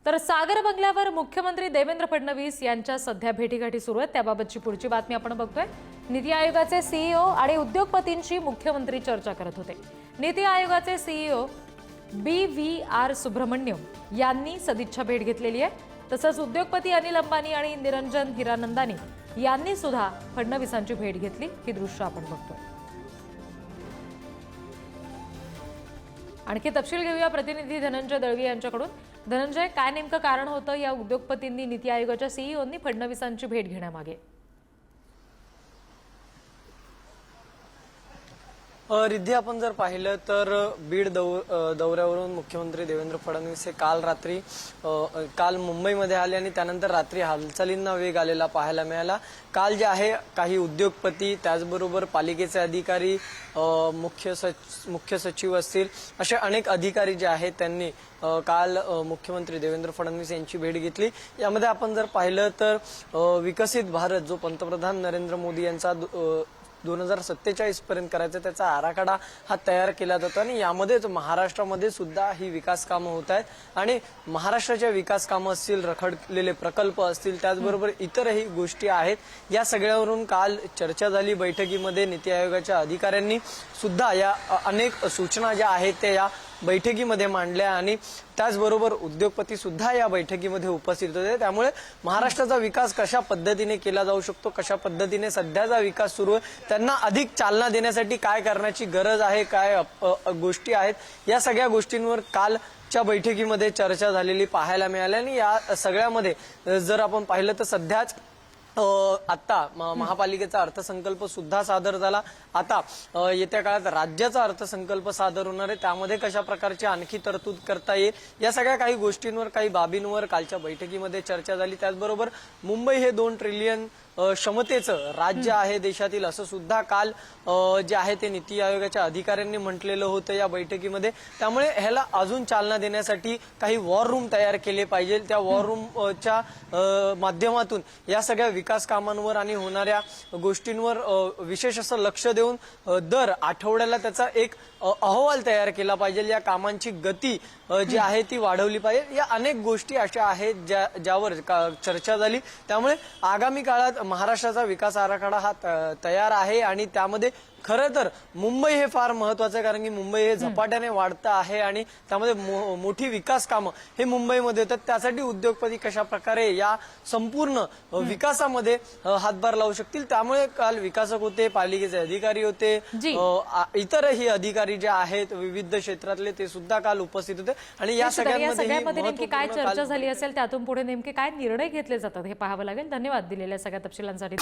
तर सागर बंगल्यावर मुख्यमंत्री देवेंद्र फडणवीस यांच्या सध्या भेटीगाठी सुरू आहेत। त्याबाबतची पुढची बातमी आपण बघतोय। नीति आयोगाचे सीईओ आणि उद्योगपतींशी मुख्यमंत्री चर्चा करत होते। नीति आयोगाचे सीईओ BVR सुब्रमण्यम यांनी सदिच्छा भेट घेतलेली आहे। तसंच उद्योगपती अनिल अंबानी आणि निरंजन हिरानंदानी यांनी सुद्धा फडणवीसांची भेट घेतली। ही दृश्य आपण बघतोय। आणखी तपशील घेऊया प्रतिनिधी धनंजय दळवी यांच्याकडून। धनंजय, काय नेमकं कारण होतं या उद्योगपतींनी नीति आयोगाच्या सीईओंनी फडणवीसांची भेट घेण्यामागे? रिद्धी, आपण जर पाहिलं तर बीड दौऱ्यावरून मुख्यमंत्री देवेंद्र फडणवीस हे काल मुंबईमध्ये आले आणि त्यानंतर रात्री हालचालींना वेग आलेला पाहायला मिळाला। काल जे आहे काही उद्योगपती, त्याचबरोबर पालिकेचे अधिकारी, मुख्य सचिव असतील, असे अनेक अधिकारी जे आहेत त्यांनी काल मुख्यमंत्री देवेंद्र फडणवीस यांची भेट घेतली। यामध्ये आपण जर पाहिलं तर विकसित भारत जो पंतप्रधान नरेंद्र मोदी यांचा 2047 पर्यंत करायचा त्याचा आराखडा हा तयार केला जातो आणि यामध्येच महाराष्ट्रामध्ये सुद्धा ही विकास कामं होत आहेत आणि महाराष्ट्राच्या विकास कामं असतील, रखडलेले प्रकल्प असतील, त्याचबरोबर इतरही गोष्टी आहेत। या सगळ्यावरून काल चर्चा झाली बैठकीमध्ये। नीति आयोगाच्या अधिकाऱ्यांनी सुद्धा या अनेक सूचना ज्या आहेत त्या या बैठकीमध्ये मांडल्या आणि त्याचबरोबर उद्योगपती सुद्धा या बैठकीमध्ये उपस्थित होते। त्यामुळे महाराष्ट्राचा विकास कशा पद्धतीने केला जाऊ शकतो, कशा पद्धतीने सध्याचा विकास सुरू आहे, त्यांना अधिक चालना देण्यासाठी काय करण्याची गरज आहे, काय गोष्टी आहेत, या सगळ्या गोष्टींवर कालच्या बैठकीमध्ये चर्चा झालेली पाहायला मिळाली। आणि या सगळ्यामध्ये जर आपण पाहिलं तर सध्याच आता महापालिकेचा अर्थसंकल्प सुद्धा सादर झाला। आता येत्या काळात राज्याचा अर्थसंकल्प सादर होणार आहे, त्यामध्ये कशा प्रकारची आणखी तरतूद करता येईल या सगळ्या काही गोष्टींवर, काही बाबींवर कालच्या बैठकीमध्ये चर्चा झाली। त्याचबरोबर मुंबई हे 2 ट्रिलियन क्षमतेचं राज्य आहे देशातील, असं सुद्धा काल जे आहे ते नीति आयोगाच्या अधिकाऱ्यांनी म्हटलेलं होतं या बैठकीमध्ये। त्यामुळे ह्याला अजून चालना देण्यासाठी काही वॉर रूम तयार केले पाहिजे। त्या वॉर रूमच्या माध्यमातून या सगळ्या विकास कामांवर आणि होणाऱ्या गोष्टींवर विशेष असं लक्ष देऊन दर आठवड्याला त्याचा एक अहवाल तयार केला पाहिजे। या कामांची गती जी आहे ती वाढवली पाहिजे। या अनेक गोष्टी अशा आहेत ज्यावर चर्चा झाली। त्यामुळे आगामी काळात महाराष्ट्राचा विकास आराखडा हा तयार आहे आणि त्यामध्ये खरं तर मुंबई हे फार महत्वाचं आहे, कारण की मुंबई हे झपाट्याने वाढतं आहे आणि त्यामध्ये मोठी विकास कामं हे मुंबईमध्ये होतात। त्यासाठी उद्योगपती कशा प्रकारे या संपूर्ण विकासामध्ये हातभार लावू शकतील, त्यामुळे काल विकासक होते, पालिकेचे अधिकारी होते, इतरही अधिकारी जे आहेत विविध क्षेत्रातले ते सुद्धा काल उपस्थित होते। आणि या सगळ्यामध्ये नेमकी काय चर्चा झाली असेल, त्यातून पुढे नेमके काय निर्णय घेतले जातात हे पाहावं लागेल। धन्यवाद दिलेल्या सगळ्या तपशिलांसाठी।